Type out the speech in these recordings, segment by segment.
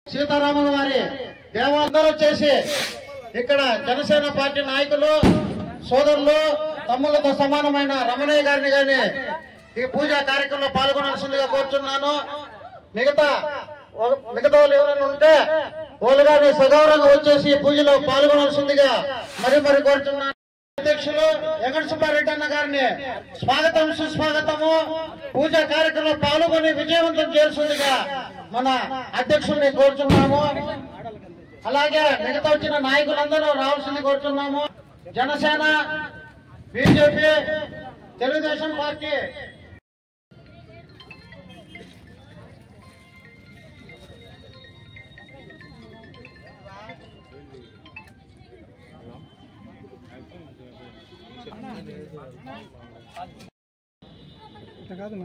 సీతారాముల వారి దేవాలయంలో చేసి ఇక్కడ జనసేన పార్టీ నాయకులు సోదరులు తమ్ములతో సమానమైన రమణయ్య గారిని గాని ఈ పూజా కార్యక్రమంలో పాల్గొనాల్సిందిగా కోరుచున్నాను. మిగతా వాళ్ళు ఎవరైనా ఉంటే వాళ్ళు గాని సగౌరవంగా వచ్చేసి పూజలో పాల్గొనాల్సిందిగా మరి కోరుచున్నాను. అధ్యక్షులు వెంకట సుబ్బారెడ్డి అన్న గారిని స్వాగతం సుస్వాగతము పూజా కార్యక్రమంలో పాల్గొని విజయవంతం చేస్తుందిగా మన అధ్యక్షుల్ని కోరుచున్నాము. అలాగే మిగతా వచ్చిన నాయకులందరూ రావాల్సింది కోరుచున్నాము. జనసేన, బీజేపీ, తెలుగుదేశం పార్టీ కాదు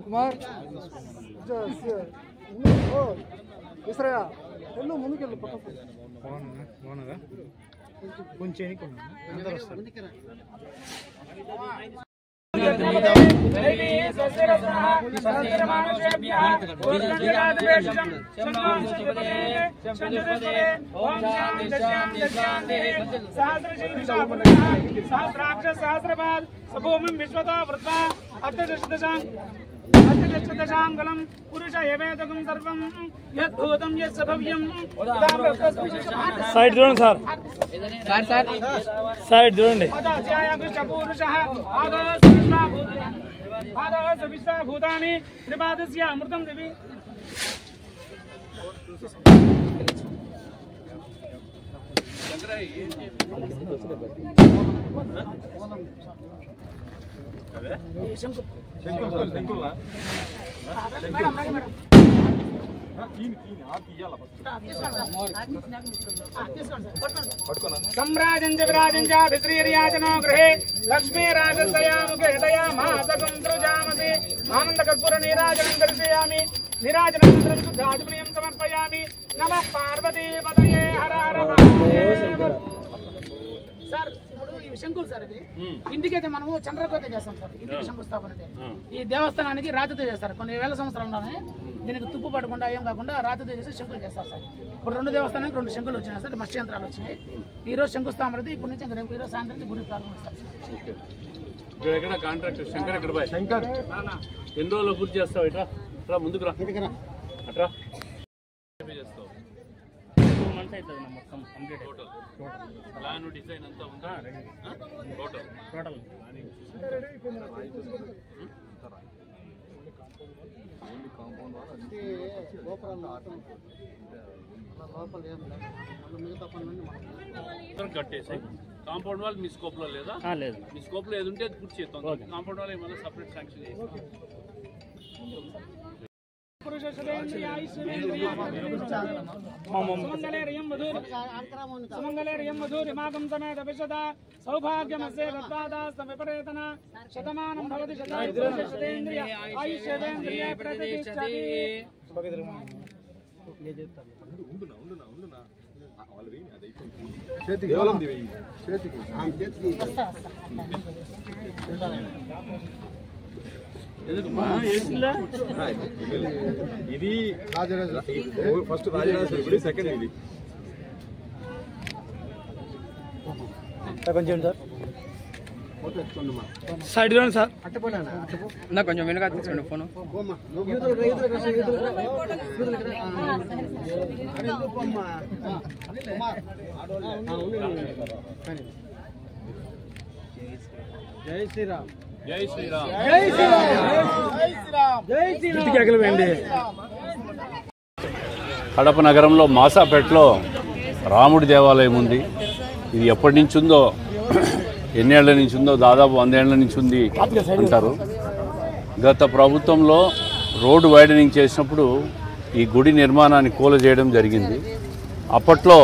కుమార్ ఇసరా ఎల్లు ముందుకెళ్ళు పక్కకు బాగున్నదా కొంచెం ఎన్నికున్నా అందరూ వస్తారు. सहस्राक्षसहस्रपाद सभूमिं विश्वतो वृत्वा अष्टदशदशांगलं पुरुष एवेदकं सर्वं यद्भूतं यत्सभव्यं साइड చూడండి సార్ साइड చూడండి पुरुषः आदर्श विश्वभूतानि त्रिपादस्य अमृतं दिवि सम्राजञ्च विराजञ्च विश्रीर्याचनो गृहे लक्ष्मीराजस्यामुखे हृदयामासकं सृजामसि आनन्दकर्पूरनीराजनं दर्शयामि निराजनन्तरं शुद्धाचमनीयं समर्पयामि नमः पार्वतीपतये हर हर महादेव। సార్ ఇప్పుడు ఈ శంకులు సార్ ఇది ఇంటికైతే మనము చంద్రకోత చేస్తాం సార్. ఇంటికి శంకుస్థాపన ఈ దేవస్థానానికి రాతితో చేస్తారు. కొన్ని వేల సంవత్సరాలునే దీనికి తుప్పు పడకుండా ఏం కాకుండా రాతితో చేసి శంకులు చేస్తారు సార్. ఇప్పుడు 2 దేవస్థానానికి 2 శంకులు వచ్చినాయి సార్. మత్స్య యంత్రాలు వచ్చినాయి. ఈ రోజు శంకుస్థాపన అయితే ఇప్పటి నుంచి రేపు ఈరోజు సాయంత్రం గుడి ప్రారంభిస్తారు. ఇక్కడ కాంట్రాక్టర్ శంకర్ ఎక్కడ బాయ్ శంకర్ ఎన్ని రోజులు పూర్తి చేస్తావు? ఇట్రా ఇట్రా ముందుకు రా అట్రా చేస్తావు. 2 months అవుతుంది మొత్తం కంప్లీట్. టోటల్ ప్లాన్ డిజైన్ అంతా ఉందా? టోటల్ కట్టేసి కాంపౌండ్ వాల్ మీ స్కోప్ లో లేదా? లేదు. మీ స్కోప్ లో ఏది ఉంటే అది పూర్తి చేస్తాం. కాంపౌండ్ వాల్ ఏమన్నా సపరేట్ శాంక్షన్ చేస్తాం. सुमंगलेरियं मधुरिमागं समेत विशदा सौभाग्यमस्य तत्पादास्त विपरेतना शतमानं भवति शतायुर्शतेन्द्रिय आयुष्येन्द्रिय प्रतिष्ठति। ఇది ఫస్ట్ రాజరాజ సెకండ్ ఇది కొంచెం సార్ సైడ్ చూడండి సార్. నా కొంచెం వెనుక తీసుకోండి ఫోన్. జై శ్రీరామ్. జై శ్రీరామ్. జై శ్రీరామ్. జై శ్రీరామ్. కడప నగరంలో మాసాపేటలో రాముడి దేవాలయం ఉంది. ఇది ఎప్పటి నుంచి ఉందో, ఎన్నేళ్ల నుంచి ఉందో, దాదాపు 100 ఏళ్ల నుంచి ఉంది అంటారు. గత ప్రభుత్వంలో రోడ్డు వైడనింగ్ చేసినప్పుడు ఈ గుడి నిర్మాణాన్ని కూలజేయడం జరిగింది. అప్పట్లో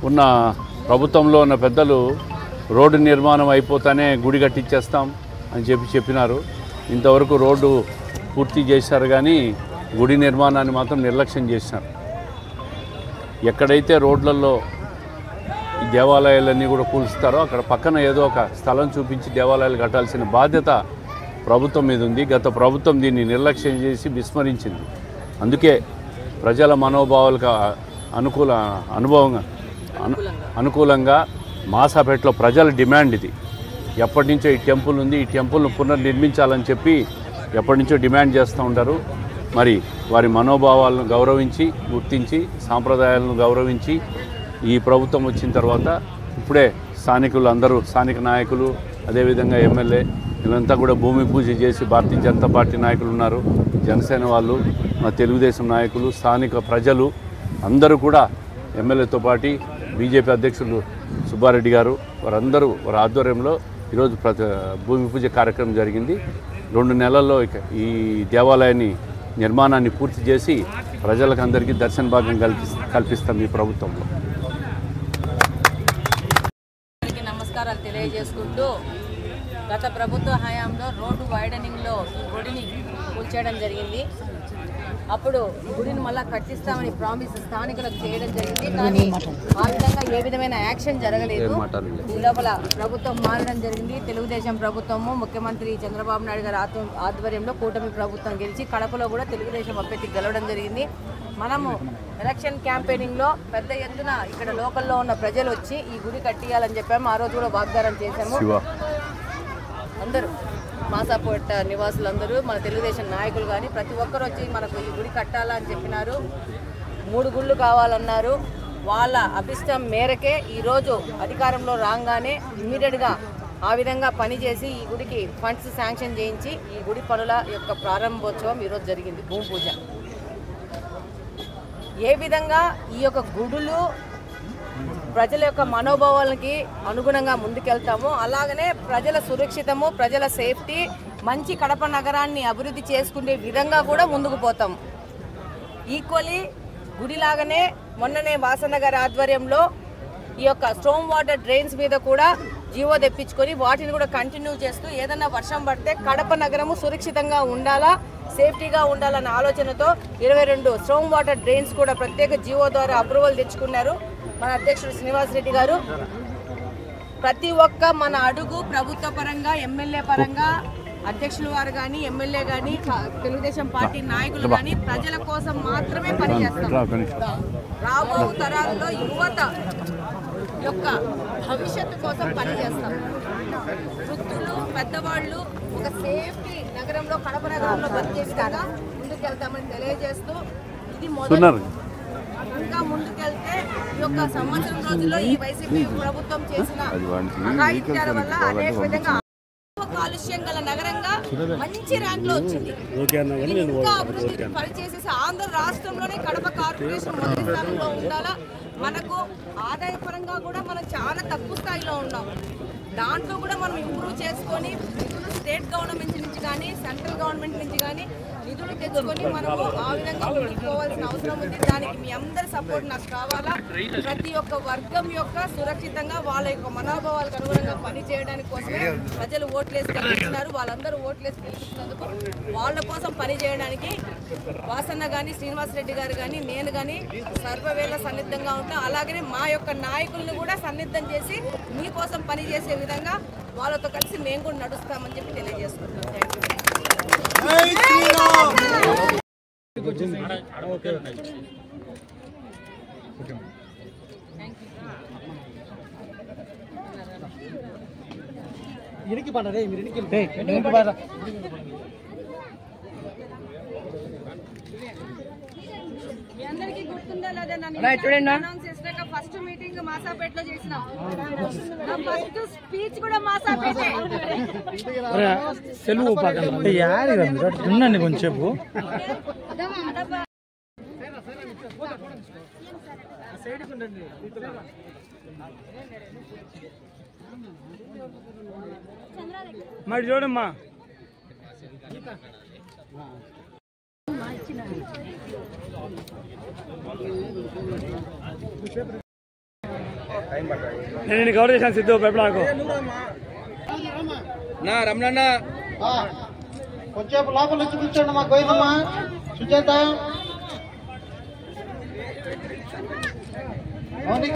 ఉన్న ప్రభుత్వంలో ఉన్న పెద్దలు రోడ్డు నిర్మాణం అయిపోతానే గుడి కట్టించేస్తాం అని చెప్పినారు. ఇంతవరకు రోడ్డు పూర్తి చేశారు కానీ గుడి నిర్మాణాన్ని మాత్రం నిర్లక్ష్యం చేసినారు. ఎక్కడైతే రోడ్లలో ఈ దేవాలయాలన్నీ కూడా కూల్స్తారో అక్కడ పక్కన ఏదో ఒక స్థలం చూపించి దేవాలయాలు కట్టాల్సిన బాధ్యత ప్రభుత్వం మీద ఉంది. గత ప్రభుత్వం దీన్ని నిర్లక్ష్యం చేసి విస్మరించింది. అందుకే ప్రజల మనోభావాలకు అనుకూలంగా మాసాపేటలో ప్రజల డిమాండ్ ఇది. ఎప్పటి నుంచో ఈ టెంపుల్ ఉంది, ఈ టెంపుల్ను పునర్నిర్మించాలని చెప్పి ఎప్పటి నుంచో డిమాండ్ చేస్తూ ఉంటారు. మరి వారి మనోభావాలను గౌరవించి, గుర్తించి, సాంప్రదాయాలను గౌరవించి ఈ ప్రభుత్వం వచ్చిన తర్వాత ఇప్పుడే స్థానికులు అందరూ, స్థానిక నాయకులు, అదేవిధంగా ఎమ్మెల్యే వీళ్ళంతా కూడా భూమి పూజ చేసి, భారతీయ జనతా పార్టీ నాయకులు ఉన్నారు, జనసేన వాళ్ళు, మా తెలుగుదేశం నాయకులు, స్థానిక ప్రజలు అందరూ కూడా ఎమ్మెల్యేతో పాటు బీజేపీ అధ్యక్షులు సుబ్బారెడ్డి గారు వారందరూ వారి ఆధ్వర్యంలో ఈరోజు భూమి పూజ కార్యక్రమం జరిగింది. 2 నెలల్లో ఈ దేవాలయాన్ని నిర్మాణాన్ని పూర్తి చేసి ప్రజలకు అందరికీ దర్శన భాగ్యం కల్పిస్తాం ఈ ప్రభుత్వంలో. నమస్కారాలు తెలియజేసుకుంటూ, గత ప్రభుత్వ హయాంలో రోడ్డు వైడనింగ్లో ఈ గుడిని కూల్చేయడం జరిగింది. అప్పుడు గుడిని మళ్ళీ కట్టిస్తామని ప్రామిస్ స్థానికులకు చేయడం జరిగింది. కానీ ఆ విధంగా ఏ విధమైన యాక్షన్ జరగలేదు. ఈ లోపల ప్రభుత్వం మారడం జరిగింది. తెలుగుదేశం ప్రభుత్వము, ముఖ్యమంత్రి చంద్రబాబు నాయుడు గారి ఆధ్వర్యంలో కూటమి ప్రభుత్వం గెలిచి కడపలో కూడా తెలుగుదేశం అభ్యర్థి గెలవడం జరిగింది. మనము ఎలక్షన్ క్యాంపెయినింగ్లో పెద్ద ఎత్తున ఇక్కడ లోకల్లో ఉన్న ప్రజలు వచ్చి ఈ గుడి కట్టియాలని చెప్పాము. ఆ రోజు కూడా వాగ్దానం చేశాము. అందరూ మాసాపేట నివాసులందరూ, మన తెలుగుదేశం నాయకులు కానీ ప్రతి ఒక్కరు వచ్చి మనకు ఈ గుడి కట్టాలని చెప్పినారు. 3 గుళ్ళు కావాలన్నారు. వాళ్ళ అభిష్టం మేరకే ఈరోజు అధికారంలో రాగానే ఇమ్మీడియట్గా ఆ విధంగా పనిచేసి ఈ గుడికి ఫండ్స్ శాంక్షన్ చేయించి ఈ గుడి పనుల యొక్క ప్రారంభోత్సవం ఈరోజు జరిగింది. భూమి పూజ. ఏ విధంగా ఈ యొక్క గుడులు ప్రజల యొక్క మనోభావాలకి అనుగుణంగా ముందుకెళ్తామో అలాగనే ప్రజల సురక్షితము, ప్రజల సేఫ్టీ, మంచి కడప నగరాన్ని అభివృద్ధి చేసుకునే విధంగా కూడా ముందుకు పోతాం. ఈక్వలీ గుడిలాగానే మొన్ననే వాసన్న గారి ఆధ్వర్యంలో ఈ యొక్క స్టోమ్ వాటర్ డ్రైన్స్ మీద కూడా జీవో తెప్పించుకొని వాటిని కూడా కంటిన్యూ చేస్తూ ఏదన్నా వర్షం పడితే కడప నగరము సురక్షితంగా ఉండాలా, సేఫ్టీగా ఉండాలన్న ఆలోచనతో 22 స్టోమ్ వాటర్ డ్రైన్స్ కూడా ప్రత్యేక జీవో ద్వారా అప్రూవల్ తెచ్చుకున్నారు మన అధ్యక్షుడు శ్రీనివాస్ రెడ్డి గారు. ప్రతి ఒక్క మన అడుగు ప్రభుత్వ పరంగా, ఎమ్మెల్యే పరంగా, అధ్యక్షుల వారు కానీ, ఎమ్మెల్యే కానీ, తెలుగుదేశం పార్టీ నాయకులు కానీ ప్రజల కోసం మాత్రమే పనిచేస్తాం. రాబో తరాల్లో యువత యొక్క భవిష్యత్తు కోసం పనిచేస్తాం. వృద్ధులు, పెద్దవాళ్ళు ఒక సేఫ్టీ నగరంలో, కడప నగరంలో బతికేస్తాగా ముందుకెళ్తామని తెలియజేస్తూ, ఇది మొదలు. ఇంకా ముందుకెళ్తే ఈ యొక్క సంవత్సరం రోజుల్లో ఈ వైసీపీ ప్రభుత్వం చేసిన అఘాయిత్యాల వల్ల అనేక విధంగా కాలుష్యం గల నగరంగా మంచి ర్యాంక్ లో వచ్చింది. ఇంకా అభివృద్ధి పనిచేసేసి ఆంధ్ర రాష్ట్రంలోనే కడప కార్పొరేషన్ మొదటి స్థానంలో ఉండాలా. మనకు ఆదాయ పరంగా కూడా మనం చాలా తక్కువ స్థాయిలో ఉన్నాం. దాంట్లో కూడా మనం ఇంప్రూవ్ చేసుకొని నిధులు స్టేట్ గవర్నమెంట్ నుంచి కానీ, సెంట్రల్ గవర్నమెంట్ నుంచి కానీ నిధులు తెచ్చుకొని మనము ఆ విధంగా పోవాల్సిన అవసరం ఉంది. దానికి మీ అందరి సపోర్ట్ నాకు కావాలా. ప్రతి ఒక్క వర్గం యొక్క సురక్షితంగా వాళ్ళ యొక్క మనోభావాలకు అనుగుణంగా పని చేయడానికి కోసమే ప్రజలు ఓట్లేసి గెలిపిస్తున్నారు. వాళ్ళందరూ ఓట్లేసి గెలిపిస్తున్నందుకు వాళ్ళ కోసం పని చేయడానికి వాసన్న కానీ, శ్రీనివాస్ రెడ్డి గారు కానీ, నేను కానీ సర్వవేళ సన్నిద్ధంగా ఉంటాం. అలాగనే మా యొక్క నాయకులను కూడా సన్నిద్ధం చేసి మీకోసం పనిచేసే విధంగా వాళ్ళతో కలిసి మేము కూడా నడుస్తామని చెప్పి తెలియజేసుకుంటున్నాం. మీ అందరికీ గుర్తుందా లేదా? నన్ను ఫస్ట్ మీటింగ్ మాసాపేటలో చేసినాం. నా ఫస్ట్ స్పీచ్ కూడా మాసాపేటే. సెలవు ఉండండి కొంచెంసేపు. మరి చూడమ్మా నేను కవర్ చేశాను సిద్ధు పెప్పలాకు నా రమణన్న కొంచెంసేపు లోపల వచ్చి కూర్చోండి మా గోవిందమ్మ సుజాత రండి.